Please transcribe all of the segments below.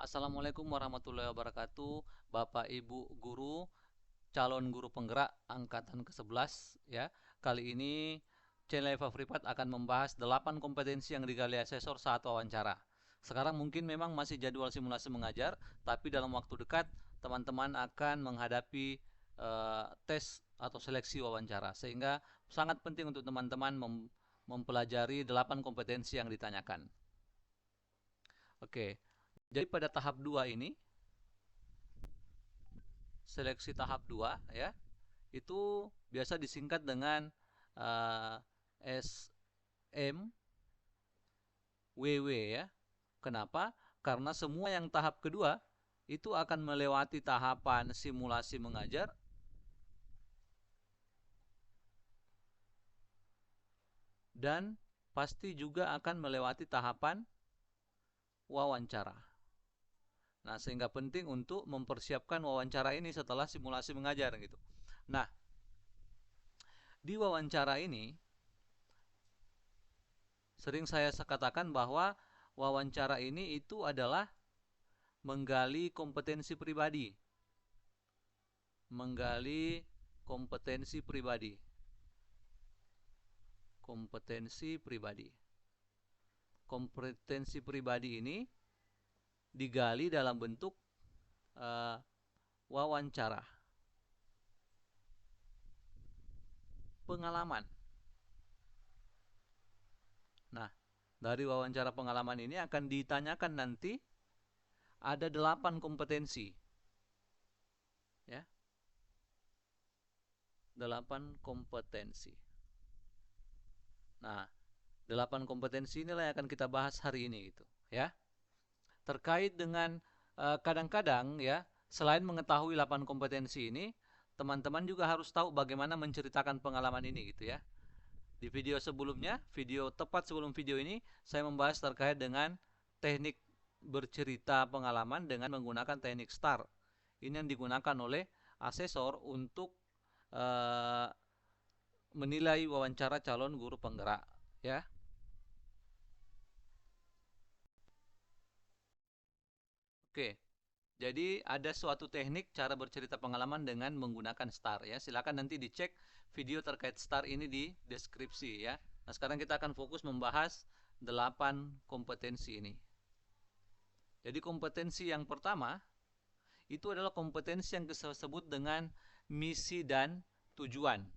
Assalamualaikum warahmatullahi wabarakatuh, Bapak Ibu guru, calon guru penggerak angkatan ke-11 ya. Kali ini channel Eva Fripat akan membahas 8 kompetensi yang digali asesor saat wawancara. Sekarang mungkin memang masih jadwal simulasi mengajar, tapi dalam waktu dekat teman-teman akan menghadapi tes atau seleksi wawancara, sehingga sangat penting untuk teman-teman mempelajari 8 kompetensi yang ditanyakan. Oke, jadi pada tahap 2 ini, seleksi tahap 2 ya, itu biasa disingkat dengan SMWW ya. Kenapa? Karena semua yang tahap kedua itu akan melewati tahapan simulasi mengajar dan pasti juga akan melewati tahapan wawancara. Nah, sehingga penting untuk mempersiapkan wawancara ini setelah simulasi mengajar gitu. Nah, di wawancara ini sering saya katakan bahwa wawancara ini itu adalah menggali kompetensi pribadi. Menggali kompetensi pribadi. Kompetensi pribadi. Kompetensi pribadi ini digali dalam bentuk wawancara. Pengalaman. Nah, dari wawancara pengalaman ini akan ditanyakan nanti ada 8 kompetensi. Ya. 8 kompetensi. Nah, 8 kompetensi inilah yang akan kita bahas hari ini gitu, ya. Terkait dengan kadang-kadang ya, selain mengetahui 8 kompetensi ini, teman-teman juga harus tahu bagaimana menceritakan pengalaman ini gitu ya. Di video sebelumnya, video tepat sebelum video ini, saya membahas terkait dengan teknik bercerita pengalaman dengan menggunakan teknik STAR. Ini yang digunakan oleh asesor untuk menilai wawancara calon guru penggerak, ya. Oke. Jadi ada suatu teknik cara bercerita pengalaman dengan menggunakan STAR ya. Silakan nanti dicek video terkait STAR ini di deskripsi ya. Nah, sekarang kita akan fokus membahas 8 kompetensi ini. Jadi kompetensi yang pertama itu adalah kompetensi yang disebut dengan misi dan tujuan.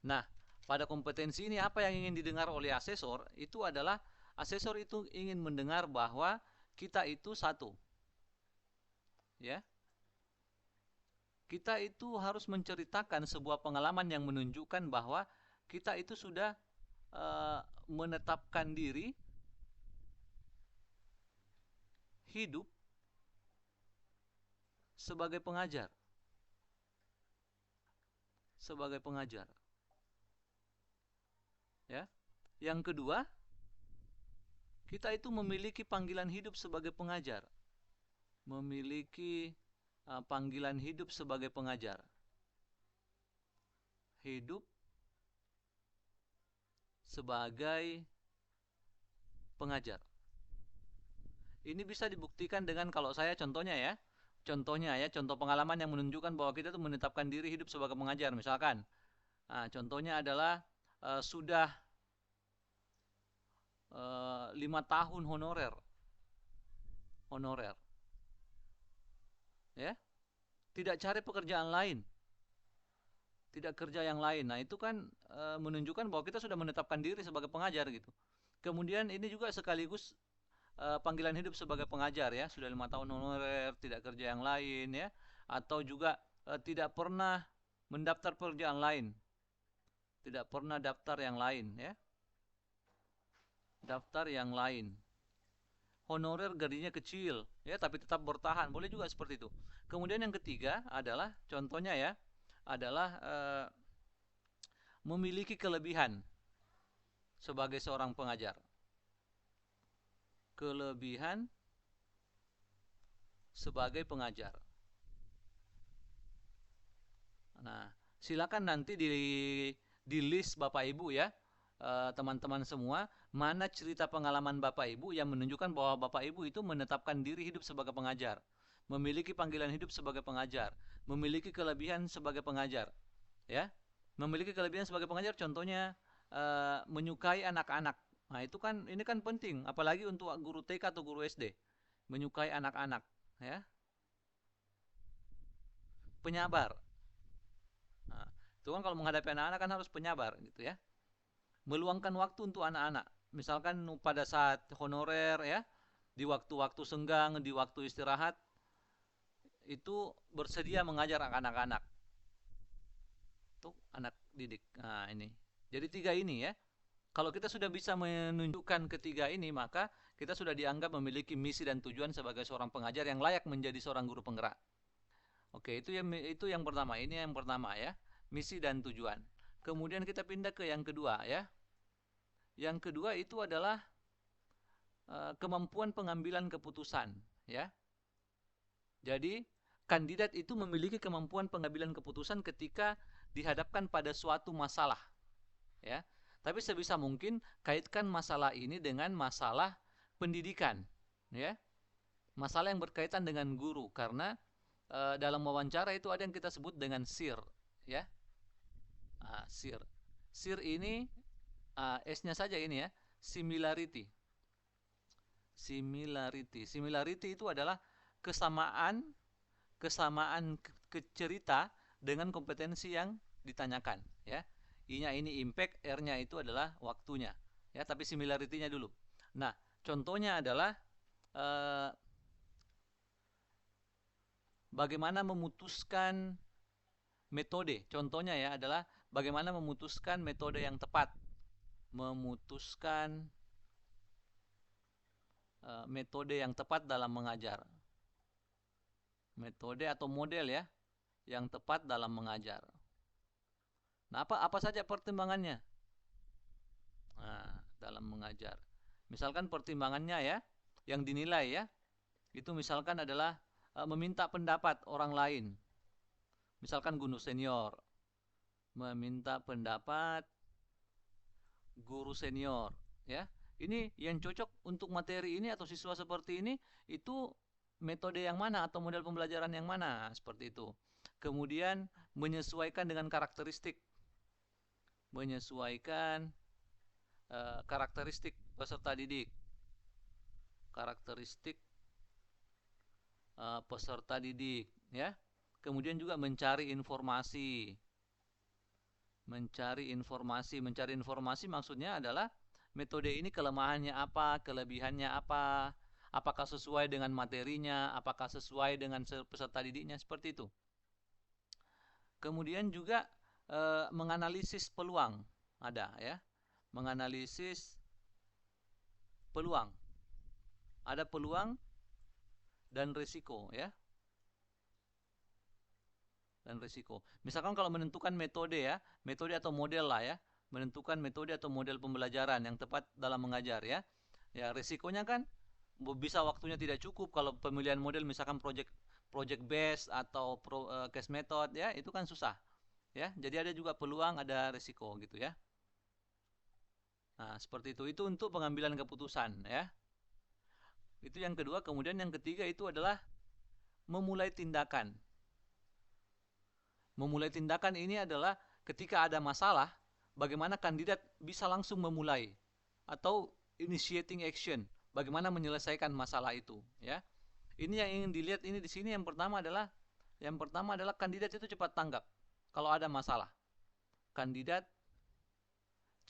Nah, pada kompetensi ini apa yang ingin didengar oleh asesor? Itu adalah asesor itu ingin mendengar bahwa kita itu satu. Ya. Kita itu harus menceritakan sebuah pengalaman yang menunjukkan bahwa kita itu sudah menetapkan diri hidup sebagai pengajar. Sebagai pengajar. Ya. Yang kedua, kita itu memiliki panggilan hidup sebagai pengajar. Memiliki panggilan hidup sebagai pengajar. Hidup sebagai pengajar. Ini bisa dibuktikan dengan kalau saya contohnya ya. Contoh pengalaman yang menunjukkan bahwa kita itu menetapkan diri hidup sebagai pengajar. Misalkan, contohnya adalah sudah 5 tahun honorer. Ya, tidak cari pekerjaan lain, tidak kerja yang lain. Nah, itu kan menunjukkan bahwa kita sudah menetapkan diri sebagai pengajar gitu. Kemudian ini juga sekaligus panggilan hidup sebagai pengajar ya, sudah 5 tahun honorer, tidak kerja yang lain ya, atau juga tidak pernah mendaftar pekerjaan lain, tidak pernah daftar yang lain ya, daftar yang lain. Honorer gajinya kecil ya, tapi tetap bertahan, boleh juga seperti itu. Kemudian yang ketiga adalah contohnya ya, adalah memiliki kelebihan sebagai seorang pengajar. Kelebihan sebagai pengajar. Nah, silakan nanti di list Bapak Ibu ya, teman-teman semua, mana cerita pengalaman Bapak Ibu yang menunjukkan bahwa Bapak Ibu itu menetapkan diri hidup sebagai pengajar, memiliki panggilan hidup sebagai pengajar, memiliki kelebihan sebagai pengajar, ya, memiliki kelebihan sebagai pengajar. Contohnya menyukai anak-anak. Nah itu kan, ini kan penting, apalagi untuk guru TK atau guru SD, menyukai anak-anak, ya, penyabar. Nah, itu kan kalau menghadapi anak-anak kan harus penyabar, gitu ya. Meluangkan waktu untuk anak-anak. Misalkan pada saat honorer, ya, di waktu-waktu senggang, di waktu istirahat, itu bersedia mengajar anak-anak. Untuk anak didik. Nah, ini. Jadi 3 ini ya. Kalau kita sudah bisa menunjukkan ketiga ini, maka kita sudah dianggap memiliki misi dan tujuan sebagai seorang pengajar yang layak menjadi seorang guru penggerak. Oke, itu yang pertama. Ini yang pertama ya, misi dan tujuan. Kemudian kita pindah ke yang kedua ya. Yang kedua itu adalah kemampuan pengambilan keputusan ya. Jadi kandidat itu memiliki kemampuan pengambilan keputusan ketika dihadapkan pada suatu masalah ya. Tapi sebisa mungkin kaitkan masalah ini dengan masalah pendidikan ya. Masalah yang berkaitan dengan guru, karena dalam wawancara itu ada yang kita sebut dengan SIR ya. SIR. SIR ini S-nya saja ini ya, similarity. Similarity itu adalah kesamaan cerita dengan kompetensi yang ditanyakan ya. I-nya ini impact, R-nya itu adalah waktunya ya, tapi similarity-nya dulu. Nah, contohnya adalah bagaimana memutuskan metode. Contohnya ya adalah bagaimana memutuskan metode yang tepat. Memutuskan metode yang tepat dalam mengajar. Metode atau model ya yang tepat dalam mengajar. Nah, apa saja pertimbangannya? Nah, dalam mengajar. Misalkan pertimbangannya ya, yang dinilai ya, itu misalkan adalah meminta pendapat orang lain. Misalkan guru senior, meminta pendapat guru senior, ya. Ini yang cocok untuk materi ini atau siswa seperti ini, itu metode yang mana atau model pembelajaran yang mana, seperti itu. Kemudian menyesuaikan dengan karakteristik. Menyesuaikan karakteristik peserta didik. Karakteristik peserta didik, ya. Kemudian juga mencari informasi. Mencari informasi maksudnya adalah metode ini kelemahannya apa, kelebihannya apa, apakah sesuai dengan materinya, apakah sesuai dengan peserta didiknya, seperti itu. Kemudian juga menganalisis peluang, ada ya, menganalisis peluang, ada peluang dan risiko ya, dan risiko. Misalkan kalau menentukan metode ya, metode atau model lah ya, menentukan metode atau model pembelajaran yang tepat dalam mengajar ya. Ya, risikonya kan bisa waktunya tidak cukup kalau pemilihan model misalkan project based atau case method ya, itu kan susah. Ya, jadi ada juga peluang, ada risiko gitu ya. Nah, seperti itu. Itu untuk pengambilan keputusan ya. Itu yang kedua. Kemudian yang ketiga itu adalah memulai tindakan. Memulai tindakan ini adalah ketika ada masalah, bagaimana kandidat bisa langsung memulai atau initiating action, bagaimana menyelesaikan masalah itu, ya. Ini yang ingin dilihat ini di sini yang pertama adalah kandidat itu cepat tanggap kalau ada masalah. Kandidat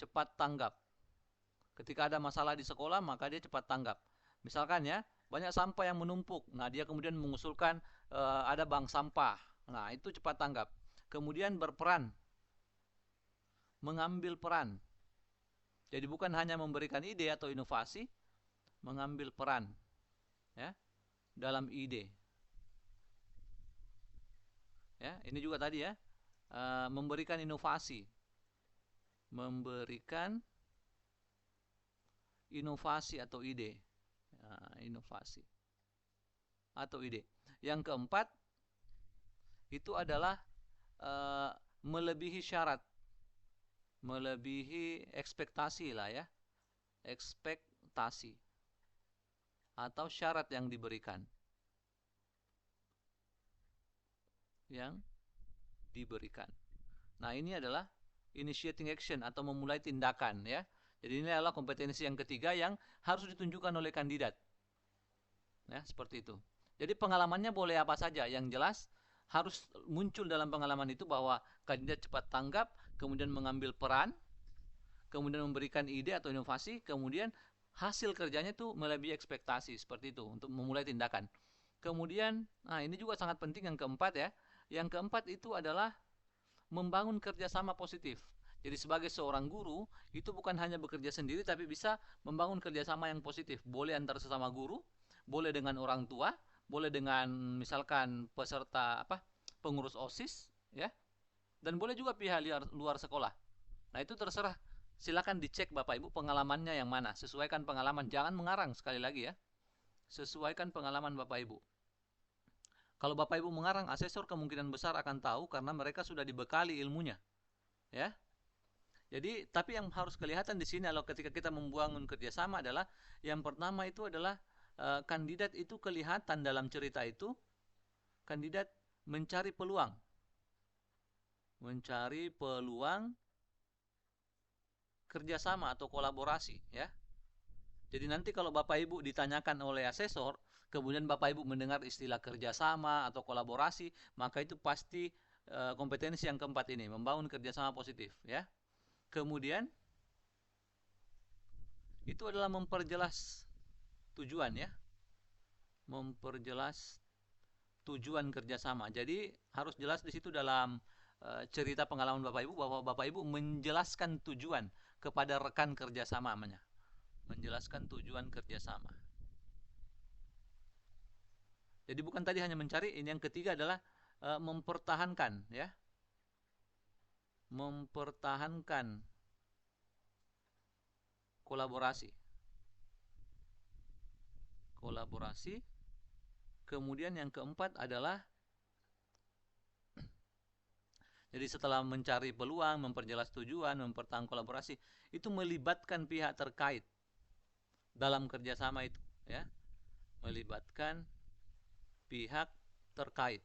cepat tanggap. Ketika ada masalah di sekolah, maka dia cepat tanggap. Misalkan ya, banyak sampah yang menumpuk. Nah, dia kemudian mengusulkan ada bank sampah. Nah, itu cepat tanggap. Kemudian berperan, mengambil peran. Jadi bukan hanya memberikan ide atau inovasi, mengambil peran ya dalam ide. Ya, ini juga tadi ya, memberikan inovasi. Memberikan inovasi atau ide. Inovasi atau ide. Yang keempat itu adalah melebihi syarat. melebihi ekspektasi lah ya, ekspektasi atau syarat yang diberikan, yang diberikan. Nah, ini adalah initiating action atau memulai tindakan ya. Jadi ini adalah kompetensi yang ketiga yang harus ditunjukkan oleh kandidat. Ya, seperti itu. Jadi pengalamannya boleh apa saja, yang jelas harus muncul dalam pengalaman itu bahwa kandidat cepat tanggap, kemudian mengambil peran, kemudian memberikan ide atau inovasi, kemudian hasil kerjanya itu melebihi ekspektasi, seperti itu untuk memulai tindakan. Kemudian, nah ini juga sangat penting yang keempat ya. Yang keempat itu adalah membangun kerjasama positif. Jadi sebagai seorang guru, itu bukan hanya bekerja sendiri, tapi bisa membangun kerjasama yang positif. Boleh antar sesama guru, boleh dengan orang tua, boleh dengan misalkan peserta pengurus OSIS, ya, dan boleh juga pihak luar sekolah. Nah itu terserah. Silakan dicek Bapak Ibu pengalamannya yang mana. Sesuaikan pengalaman, jangan mengarang sekali lagi ya. Sesuaikan pengalaman Bapak Ibu. Kalau Bapak Ibu mengarang, asesor kemungkinan besar akan tahu karena mereka sudah dibekali ilmunya, ya. Jadi, tapi yang harus kelihatan di sini kalau ketika kita membangun kerjasama adalah yang pertama itu adalah kandidat itu kelihatan dalam cerita itu, kandidat mencari peluang kerjasama atau kolaborasi, ya. Jadi nanti kalau Bapak Ibu ditanyakan oleh asesor, kemudian Bapak Ibu mendengar istilah kerjasama atau kolaborasi, maka itu pasti kompetensi yang keempat ini, membangun kerjasama positif, ya. Kemudian itu adalah memperjelas tujuan, ya, memperjelas tujuan kerjasama. Jadi harus jelas di situ dalam cerita pengalaman Bapak Ibu bahwa Bapak Ibu menjelaskan tujuan kepada rekan kerjasamanya, menjelaskan tujuan kerjasama. Jadi bukan tadi hanya mencari, ini yang ketiga adalah mempertahankan, ya, mempertahankan kolaborasi. Kemudian yang keempat adalah jadi setelah mencari peluang, memperjelas tujuan, mempertahankan kolaborasi, itu melibatkan pihak terkait dalam kerjasama itu, ya, melibatkan pihak terkait.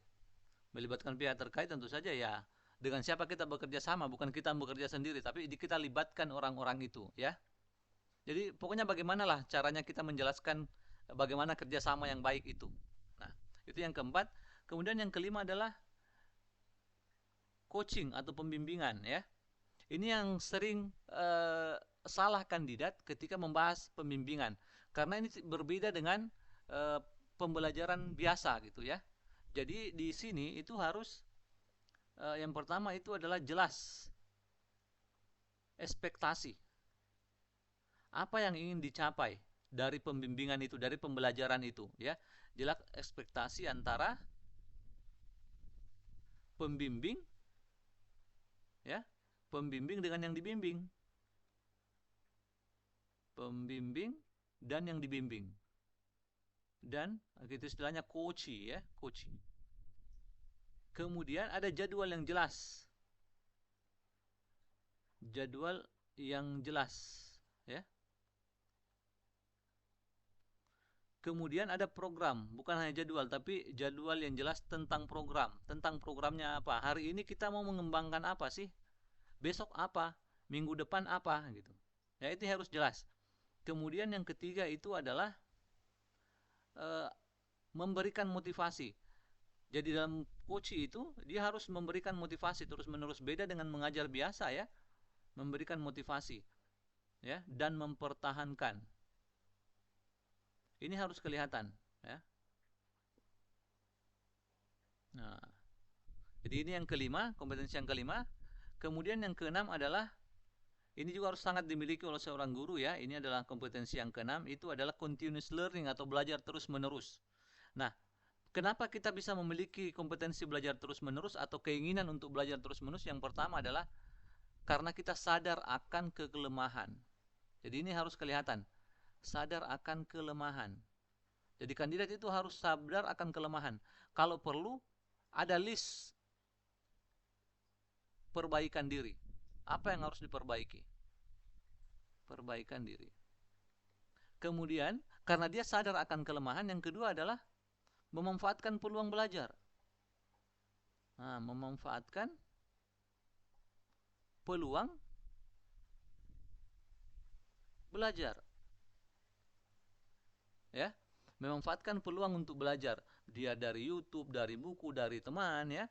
Melibatkan pihak terkait tentu saja ya dengan siapa kita bekerja sama, bukan kita bekerja sendiri, tapi kita libatkan orang-orang itu, ya. Jadi pokoknya bagaimanalah caranya kita menjelaskan bagaimana kerjasama yang baik itu. Nah, itu yang keempat. Kemudian yang kelima adalah coaching atau pembimbingan, ya. Ini yang sering salah kandidat ketika membahas pembimbingan, karena ini berbeda dengan pembelajaran biasa gitu ya. Jadi di sini itu harus yang pertama itu adalah jelas ekspektasi. Apa yang ingin dicapai dari pembimbingan itu, dari pembelajaran itu, ya. Jelas ekspektasi antara pembimbing, ya, pembimbing dengan yang dibimbing. Pembimbing dan yang dibimbing. Dan itu istilahnya coachee, ya, coachee. Kemudian ada jadwal yang jelas. Jadwal yang jelas, ya. Kemudian ada program, bukan hanya jadwal, tapi jadwal yang jelas tentang program. Tentang programnya apa? Hari ini kita mau mengembangkan apa sih? Besok apa? Minggu depan apa? Gitu. Ya, itu harus jelas. Kemudian yang ketiga itu adalah memberikan motivasi. Jadi dalam coaching itu dia harus memberikan motivasi terus-menerus, beda dengan mengajar biasa, ya. Memberikan motivasi, ya, dan mempertahankan. Ini harus kelihatan, ya. Nah, jadi ini yang kelima, kompetensi yang kelima. Kemudian yang keenam adalah ini juga harus sangat dimiliki oleh seorang guru, ya. Ini adalah kompetensi yang keenam, itu adalah continuous learning atau belajar terus-menerus. Nah, kenapa kita bisa memiliki kompetensi belajar terus-menerus atau keinginan untuk belajar terus-menerus? Yang pertama adalah karena kita sadar akan kelemahan. Jadi ini harus kelihatan. Sadar akan kelemahan. Jadi kandidat itu harus sadar akan kelemahan. Kalau perlu ada list perbaikan diri. Apa yang harus diperbaiki? Perbaikan diri. Kemudian, karena dia sadar akan kelemahan, yang kedua adalah memanfaatkan peluang belajar. Nah, memanfaatkan peluang belajar. Ya, memanfaatkan peluang untuk belajar. Dia dari YouTube, dari buku, dari teman, ya.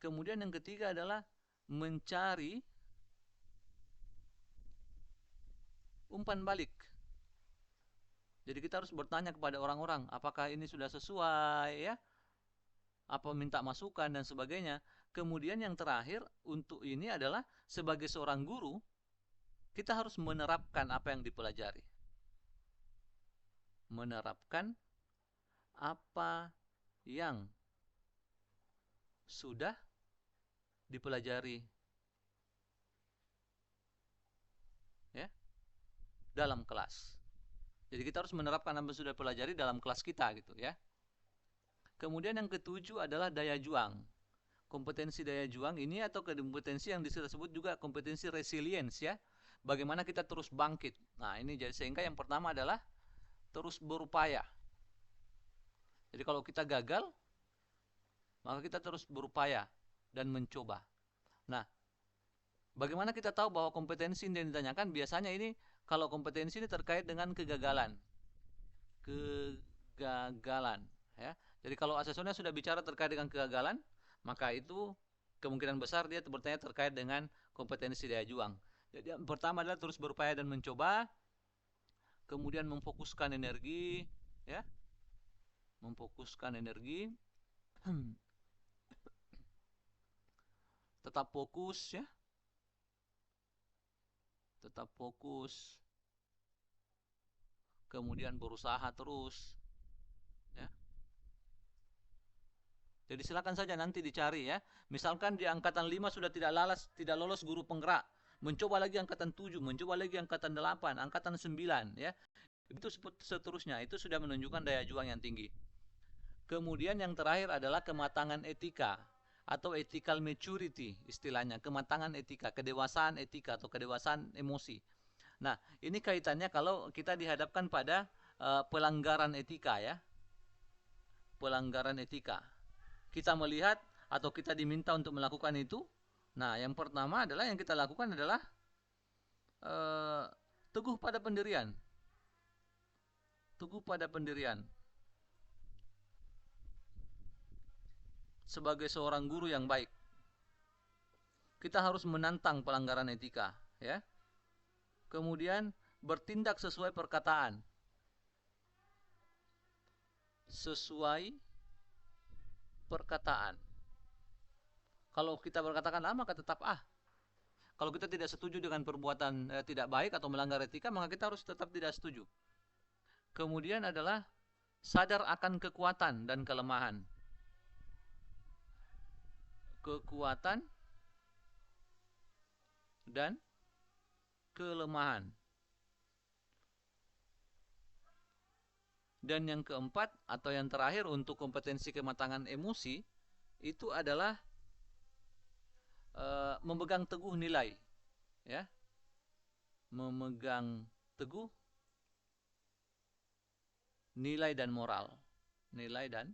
Kemudian yang ketiga adalah mencari umpan balik. Jadi kita harus bertanya kepada orang-orang, apakah ini sudah sesuai, ya? Apa minta masukan dan sebagainya. Kemudian yang terakhir untuk ini adalah sebagai seorang guru, kita harus menerapkan apa yang dipelajari. Menerapkan apa yang sudah dipelajari, ya, dalam kelas. Jadi kita harus menerapkan apa yang sudah dipelajari dalam kelas kita gitu, ya. Kemudian yang ketujuh adalah daya juang. Kompetensi daya juang ini atau kompetensi yang disebut juga kompetensi resilience, ya. Bagaimana kita terus bangkit. Nah, ini jadi sehingga yang pertama adalah terus berupaya. Jadi kalau kita gagal, maka kita terus berupaya dan mencoba. Nah, bagaimana kita tahu bahwa kompetensi yang ditanyakan? Biasanya ini, kalau kompetensi ini terkait dengan kegagalan. Kegagalan, ya. Jadi kalau asesmennya sudah bicara terkait dengan kegagalan, maka itu kemungkinan besar dia bertanya terkait dengan kompetensi daya juang. Jadi yang pertama adalah terus berupaya dan mencoba, kemudian memfokuskan energi, ya. Memfokuskan energi. Tetap fokus, ya. Tetap fokus. Kemudian berusaha terus, ya. Jadi silakan saja nanti dicari, ya. Misalkan di angkatan 5 sudah tidak lolos guru penggerak, mencoba lagi angkatan 7, mencoba lagi angkatan 8, angkatan 9, ya. Itu seterusnya, itu sudah menunjukkan daya juang yang tinggi. Kemudian yang terakhir adalah kematangan etika atau ethical maturity istilahnya, kematangan etika, kedewasaan etika atau kedewasaan emosi. Nah, ini kaitannya kalau kita dihadapkan pada pelanggaran etika, ya. Pelanggaran etika. Kita melihat atau kita diminta untuk melakukan itu. Nah, yang pertama adalah yang kita lakukan adalah teguh pada pendirian. Teguh pada pendirian. Sebagai seorang guru yang baik, kita harus menantang pelanggaran etika, ya. Kemudian bertindak sesuai perkataan. Sesuai perkataan. Kalau kita berkatakan A, maka tetap A. Kalau kita tidak setuju dengan perbuatan tidak baik atau melanggar etika, maka kita harus tetap tidak setuju. Kemudian adalah sadar akan kekuatan dan kelemahan. Kekuatan dan kelemahan. Dan yang keempat atau yang terakhir untuk kompetensi kematangan emosi itu adalah memegang teguh nilai, ya. Memegang teguh nilai dan moral. Nilai dan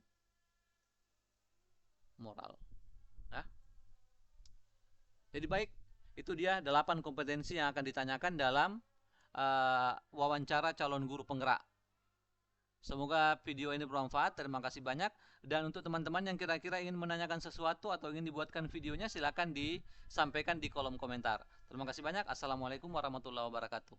moral. Ya. Jadi baik, itu dia 8 kompetensi yang akan ditanyakan dalam wawancara calon guru penggerak. Semoga video ini bermanfaat. Terima kasih banyak. Dan untuk teman-teman yang kira-kira ingin menanyakan sesuatu atau ingin dibuatkan videonya, silakan disampaikan di kolom komentar. Terima kasih banyak. Assalamualaikum warahmatullahi wabarakatuh.